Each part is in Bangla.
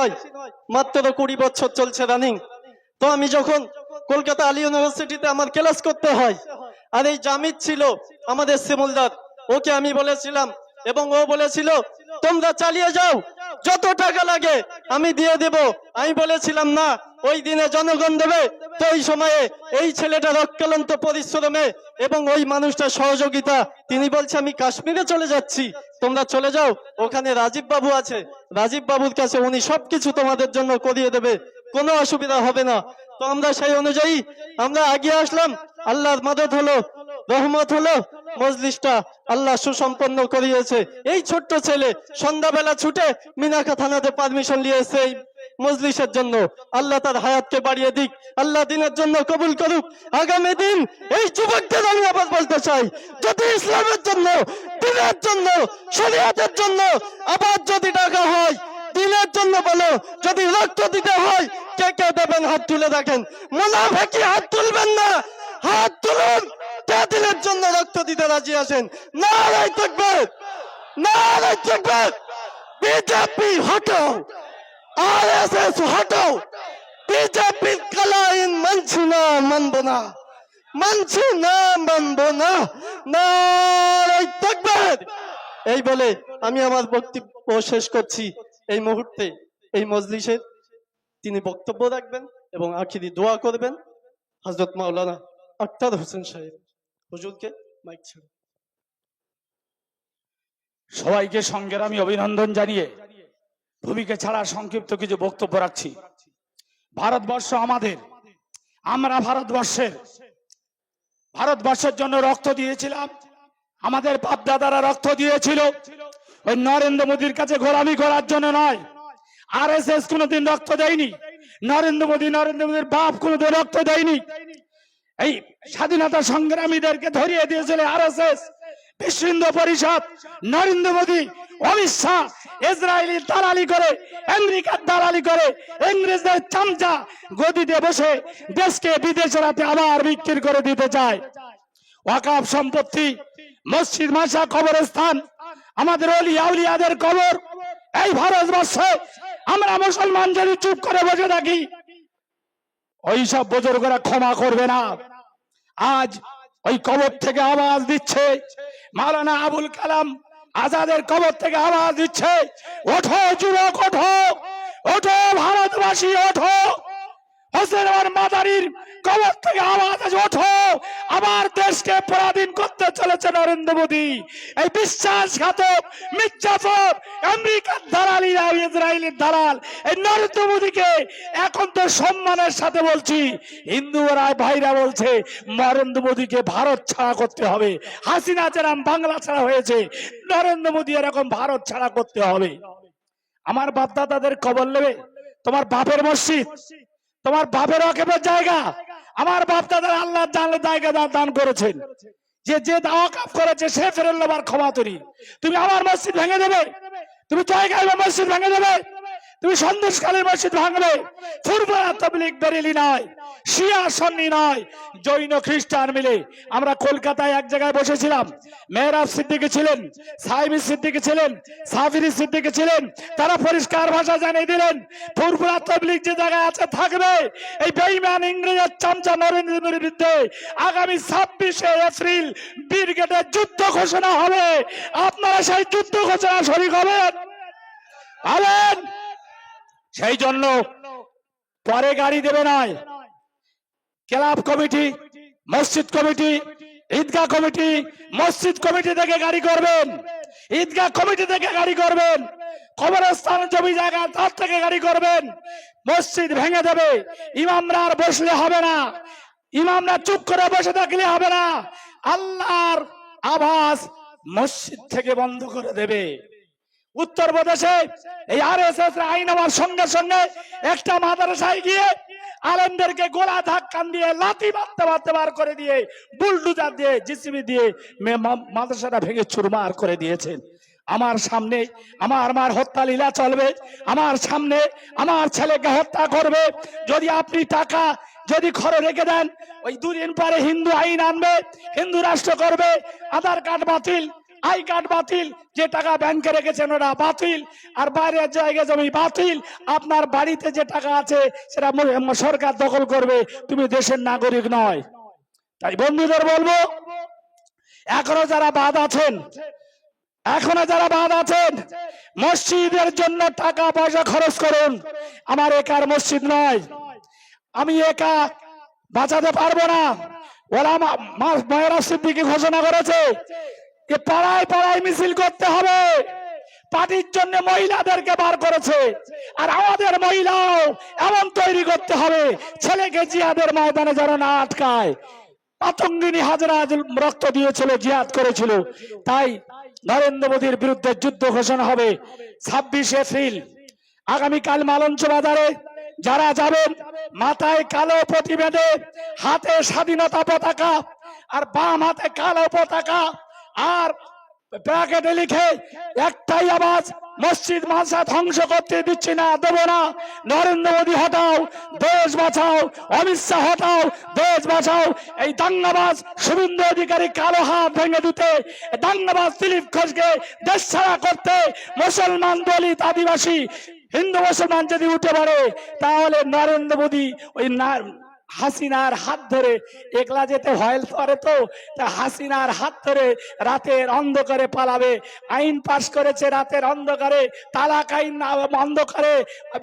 নয়, মাত্র 20 বছর চলছে রানিং। তো আমি যখন কলকাতা আলী ইউনিভার্সিটিতে আমার ক্লাস করতে হয়, আর এই জামিদ ছিল আমাদের শিমুলদার, ওকে আমি বলেছিলাম এবং ও বলেছিল তোমরা চালিয়ে যাও, যত টাকা লাগে আমি দিয়ে দেব। আমি বলেছিলাম না, ওই দিনে জনগণ দেবে। তো ওই সময়ে এই ছেলেটার অক্লান্ত পরিশ্রমে এবং ওই মানুষটার সহযোগিতা, তিনি বলছে আমি কাশ্মীরে চলে যাচ্ছি, তোমরা চলে যাও, ওখানে রাজীব বাবু আছে, রাজীব বাবুর কাছে উনি সবকিছু তোমাদের জন্য করিয়ে দেবে, কোনো অসুবিধা হবে না। তো আমরা সেই অনুযায়ী আমরা এগিয়ে আসলাম। আল্লাহর মদদ হলো, রহমত হলো, মজলিসটা আল্লাহ সুসম্পন্ন করিয়েছে। এই ছোট্ট ছেলে সন্ধ্যাবেলা ছুটে মিনাখা থানাতে পারমিশন নিয়েছে এই মজলিসের জন্য। আল্লাহ তার হায়াতকে বাড়িয়ে দিক, আল্লাহ দিনের জন্য কবুল করুক। আগামী দিন এই যুবকদের আমি আবার বলতে চাই, যদি ইসলামের জন্য, দিনের জন্য, শরীয়তের জন্য আবার যদি ডাকা হয়, দিনের জন্য বলো, যদি রক্ত দিতে হয় কে কে দেবেন হাত তুলে দেখেন। মুনাফিকি হাত তুলবেন না, হাত তুলুন কে দিনের জন্য রক্ত দিতে রাজি আছেন। নারায়ে তাকবীর, নারায়ে তাকবীর। বিজেপি হটো, আরএসএস হটো, বিজেপি কালাইন মানছি না, মানব না, মানছি না, মানব না। নারায়ে তাকবীর। এই বলে আমি আমার বক্তব্য শেষ করছি। এই মুহূর্তে এই মজলিসে তিনি বক্তব্য রাখবেন এবং আখিরি দোয়া করবেন হযরত মাওলানা আখতার হোসেন সাহেব। হুজুরকে মাইক ছেড়ে। সবাইকে সঙ্গের আমি অভিনন্দন জানিয়ে ভূমিকা ছাড়া সংক্ষিপ্ত কিছু বক্তব্য রাখছি। ভারতবর্ষ আমাদের, আমরা ভারতবর্ষের জন্য রক্ত দিয়েছিলাম, আমাদের বাপ দাদারা রক্ত দিয়েছিল। ওই নরেন্দ্র মোদীর কাছে গোলামি করার জন্য নয়। আরএসএস কোনোদিন রক্ত দেয়নি, নরেন্দ্র মোদীর বাপ কোনোদিন রক্ত দেয়নি। এই স্বাধীনতা সংগ্রামীদেরকে ধরিয়ে দিয়েছিল আরএসএস, বিশ্ব হিন্দু পরিষদ, নরেন্দ্র মোদী, অমিত শাহ ইসরায়েলি দালালি করে, আমেরিকার দালালি করে, ইংরেজদের চামচা গদিতে বসে দেশকে বিদেশের হাতে আবার বিক্রি করে দিতে চায়। ওয়াকফ সম্পত্তি, মসজিদ, মাদ্রাসা, কবরস্থান, আমাদের ওলিয়া আউলিয়াদের কবর, এই ভারতবর্ষে আমরা মুসলমান যদি চুপ করে বসে থাকি, ওইসব বুজুর্গরা ক্ষমা করবে না। আজ ওই কবর থেকে আওয়াজ দিচ্ছে, মাওলানা আবুল কালাম আজাদের কবর থেকে আওয়াজ দিচ্ছে, ওঠো যুবক, ওঠো, ওঠো ভারতবাসী, ওঠো। হোসেন মাদারির কবর থেকে আওয়াজ আছে, ওঠো। আবার দেশকে পরাধীন করতে চলেছে নরেন্দ্র মোদী। এই বিশ্বাসঘাতক, মিথ্যাচর, আমেরিকার দালালি, ইসরায়েলের দালাল, এই নরেন্দ্র মোদীকে এখন তো সম্মানের সাথে বলছি, হিন্দুরা ভাইরা বলছে নরেন্দ্র মোদীকে ভারত ছাড়া করতে হবে। হাসিনা যেরকম বাংলা ছাড়া হয়েছে, নরেন্দ্র মোদী এরকম ভারত ছাড়া করতে হবে। আমার বাপ দাদাদের কবর নেবে, তোমার বাপের মসজিদ, তোমার বাপের ওয়াকফের জায়গা, আমার বাপ দাদার আল্লাহ জায়গা দান করেছেন, যে যে ওয়াকফ করেছে সে ফেরত নেবার ক্ষমা তৈরি। তুমি আমার মসজিদ ভেঙে দেবে, তুমি জায়গায় মসজিদ ভেঙে দেবে, তুমি সন্দেশকালীর মসজিদ ভাঙবে। ফুরফুরা তাবলীগ বেরেলি নয়, শিয়া সুন্নি নয়, জৈন খ্রিস্টান মিলে আমরা কলকাতায় এক জায়গায় বসেছিলাম। মেহরাব সিদ্দিকী ছিলেন, সাইবি সিদ্দিকী ছিলেন, সাফিরি সিদ্দিকী ছিলেন। তারা পরিষ্কার ভাষা জানিয়ে দিলেন ফুরফুরা তাবলীগ যে জায়গায় আছে থাকবে। এই বেঈমান ইংরেজের চামচা নরেন্দ্র মোদীর বিরুদ্ধে আগামী 26শে এপ্রিল ব্রিগেডের যুদ্ধ ঘোষণা হবে। আপনারা সেই যুদ্ধ ঘোষণা শরীক হবেন? হবেন? সেই জন্য পরে গাড়ি দেবে নয়, ক্লাব কমিটি, মসজিদ কমিটি, ঈদগাহ কমিটি, মসজিদ কমিটি থেকে গাড়ি করবেন, ঈদগাহ কমিটি থেকে গাড়ি করবেন, কবরস্থান জমি জায়গা তার থেকে গাড়ি করবেন। মসজিদ ভেঙে দেবে, ইমামরা আর বসলে হবে না, ইমামরা চুপ করে বসে থাকলে হবে না। আল্লাহর আওয়াজ মসজিদ থেকে বন্ধ করে দেবে। উত্তরপ্রদেশে এই আরএসএস আইন হওয়ার সঙ্গে সঙ্গে একটা মাদ্রাসায় গিয়ে আলেমদেরকে গোলা ধাক্কান দিয়ে লাথি মারতে মারতে বার করে দিয়ে বুলডোজার দিয়ে জিসিবি দিয়ে মাদ্রাসাটা ভেঙে চুরমার করে দিয়েছেন। আমার সামনে আমার মার হত্যা লীলা চলবে, আমার সামনে আমার ছেলেকে হত্যা করবে। যদি আপনি টাকা যদি খরচ রেখে দেন, ওই দুদিন পরে হিন্দু আইন আনবে, হিন্দু রাষ্ট্র করবে, আধার কার্ড বাতিল, আই কার্ড বাতিল, যে টাকা ব্যাংকে রেখেছেন ওটা বাতিল, আর বাইরের জায়গা জমি বাতিল। আপনার বাড়িতে যে টাকা আছে সেটা সরকার দখল করবে, তুমি দেশের নাগরিক নয়। তাই বন্ধুদের বলবো, এখনো যারা বাদ আছেন, মসজিদের জন্য টাকা পয়সা খরচ করুন। আমার একার মসজিদ নয়, আমি একা বাঁচাতে পারবো না। ওরা মায়েরা সিদ্দিকী ঘোষণা করেছে যে পাড়ায় পাড়ায় মিছিল করতে হবে, পার্টির জন্য মহিলাদেরকে বার করেছে। আর আমাদের মহিলাও এমন তৈরি করতে হবে, ছেলেকে জিহাদের ময়দানে যেন না আটকায়। আতঙ্কিনী হাজরা রক্ত দিয়েছিল, জিহাদ করেছিল। তাই নরেন্দ্র মোদীর বিরুদ্ধে যুদ্ধ ঘোষণা হবে 26 এপ্রিল। আগামীকাল মালঞ্চ বাজারে যারা যাবেন, মাথায় কালো পটি বেঁধে, হাতে স্বাধীনতা পতাকা আর বাম হাতে কালো পতাকা, আর ব্র্যাকেটে লিখে একটাই আওয়াজ, মসজিদ মাদ্রাসা ধ্বংস করতে দিচ্ছি না, দেবো না। নরেন্দ্র মোদী হটাও, দেশ বাঁচাও। অমিত শাহ হটাও, দেশ বাঁচাও। এই দাঙ্গাবাজ শুভেন্দু অধিকারী কালো হাত ভেঙে দিতে, দাঙ্গাবাজ দিলীপ ঘোষকে দেশ ছাড়া করতে, মুসলমান দলিত আদিবাসী হিন্দু মুসলমান যদি উঠে পড়ে, তাহলে নরেন্দ্র মোদী ওই হাসিনার হাত ধরে, একলা যেতে ভয় করে তো, হাসিনার হাত ধরে রাতের অন্ধকারে পালাবে। আইন পাশ করেছে রাতের অন্ধকারে, তালাক আইন অন্ধকারে,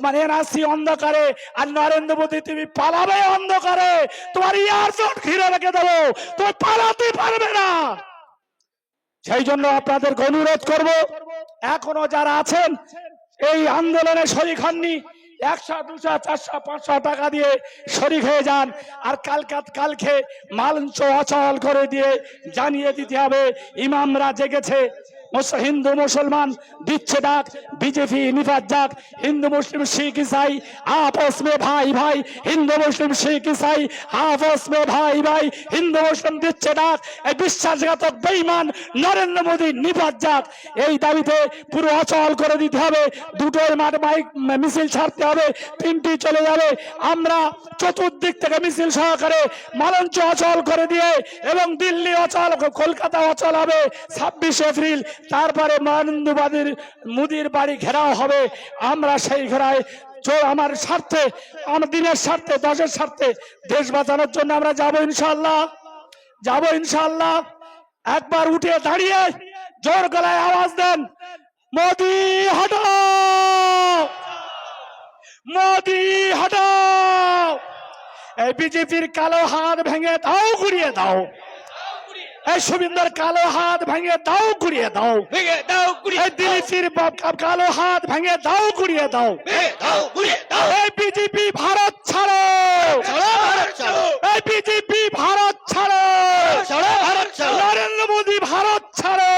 মানে এনআরসি অন্ধকারে, আর নরেন্দ্র মোদী তুমি পালাবে অন্ধকারে, তোমার এয়ারপোর্ট ঘিরে রেখে দেবো, তুমি পালাতে পারবে না। সেই জন্য আপনাদেরকে অনুরোধ করব, এখনো যারা আছেন এই আন্দোলনে শরিক হননি, 100, 200, 400, 500 টাকা দিয়ে শরিক হয়ে যান। আর কালকে মালঞ্চ অচল করে দিয়ে জানিয়ে দিতে হবে ইমামরা জেগেছে, হিন্দু মুসলমান দিচ্ছে ডাক, बीजेपी निफात जाक, हिंदू मुस्लिम सिख ईसाई आपस में भाई भाई, हिंदू मुस्लिम सिख ईसाई आपस में भाई भाई, हिंदू मुस्लिम दिচ্ছে ডাক। এই বিশ্বাসঘাতক বেঈমান নরেন্দ্র মোদী নিফাত যাক, এই দাবিতে পুরো অচল করে দিতে হবে। দুটোর মাইক মিছিল ছাড়তে হবে, 3টি চলে যাবে। আমরা চতুর্দিক থেকে মিছিল সহকারে মালঞ্চ অচল করে দিয়ে, এবং দিল্লি অচল, কলকাতা অচল হবে 26 এপ্রিল। তারপরে নরেন্দ্র মোদীর বাড়ি ঘেরাও হবে। আমরা সেই ঘেরায় আমার স্বার্থে, আমার দিনের স্বার্থে, দেশের স্বার্থে, দেশ বাঁচানোর জন্য আমরা যাবো ইনশাআল্লাহ, যাবো ইনশাআল্লাহ। একবার উঠে দাঁড়িয়ে জোর গলায় আওয়াজ দেন, মোদী হটাও, মোদী হটাও। এই বিজেপির কালো হাত ভেঙে দাও, ঘুরিয়ে দাও। এই শুভেন্দুর কালো হাত ভেঙে দাও, ঘুরিয়ে দাও। এই দিলীপের কালো হাত ভেঙে দাও, ঘুরিয়ে দাও। এই বিজেপি ভারত ছাড়ো, এই বিজেপি ভারত ছাড়ো, নরেন্দ্র মোদী ভারত ছাড়ো।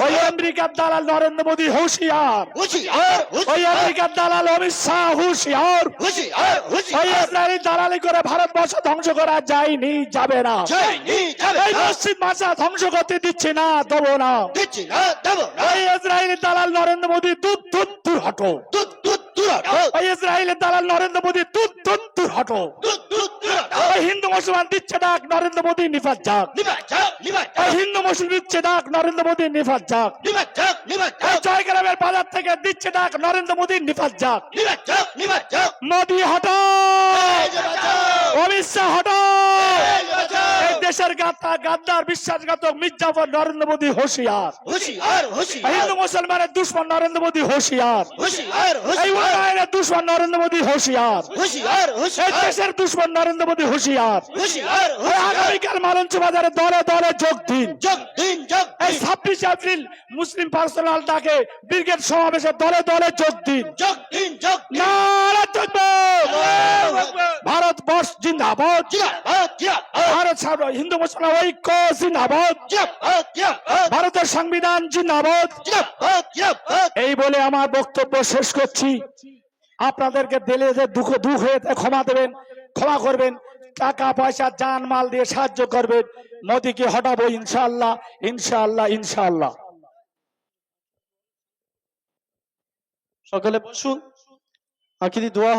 ওই আমেরিকার দালাল নরেন্দ্র মোদী হুঁশিয়ার, ওই আমেরিকার দালাল অমিত শাহ হুঁশিয়ার। ওই ইসরায়েলি দালালি করে ভারতবর্ষ ধ্বংস করা যায়নি, যাবে না। এই মসজিদ মাদ্রাসা ধ্বংস করতে দিচ্ছি না, দেবো না। এই ইসরায়েলি দালাল নরেন্দ্র মোদী দূর হটো, এই ইসরায়েলি দালাল নরেন্দ্র মোদী দূর হটো। এই হিন্দু মুসলমান দিচ্ছে ডাক, নরেন্দ্র মোদী নিফাত যাক। এই হিন্দু মুসলিম দিচ্ছে ডাক, নরেন্দ্র মোদী নিফাত যাক। এই জয়গ্রামের বাজার থেকে দিচ্ছে ডাক, নরেন্দ্র মোদী নিফাত যাক। মোদী হটাও, অমিত শাহ হটাও। এই দেশের গাদ্দার বিশ্বাসঘাতক মির্জাফর নরেন্দ্র মোদী হুঁশিয়ার, হিন্দু মুসলমানের দুশ্মন নরেন্দ্র মোদী হুঁশিয়ার, এই উন্নয়নের দুশ্মন নরেন্দ্র মোদী হুঁশিয়ার, এই দেশের দুশ্মন নরেন্দ্র মোদী হুঁশিয়ার। আগামীকাল মালঞ্চ বাজারে দলে দলে যোগ দিন। এই 26 এপ্রিল মুসলিম পার্সোনাল ডাকে ব্রিগেড সমাবেশে দলে দলে যোগ দিন। নারা তাকবীর, ভারতবর্ষ জিন্দাবাদ, ভারত হিন্দু মুসলমান ঐক্য জিন্দাবাদ, ভারতের সংবিধান জিন্দাবাদ। এই বলে আমার বক্তব্য শেষ করছি। আপনাদেরকে দিলে যে দুঃখ হয়েছে ক্ষমা দেবেন, ক্ষমা করবেন, টাকা পয়সা জান মাল দিয়ে সাহায্য করবেন। মোদীকে হটাবো ইনশাআল্লাহ, ইনশাআল্লাহ, ইনশাআল্লাহ। সকলে বসুন, আখিরি দোয়া হবে।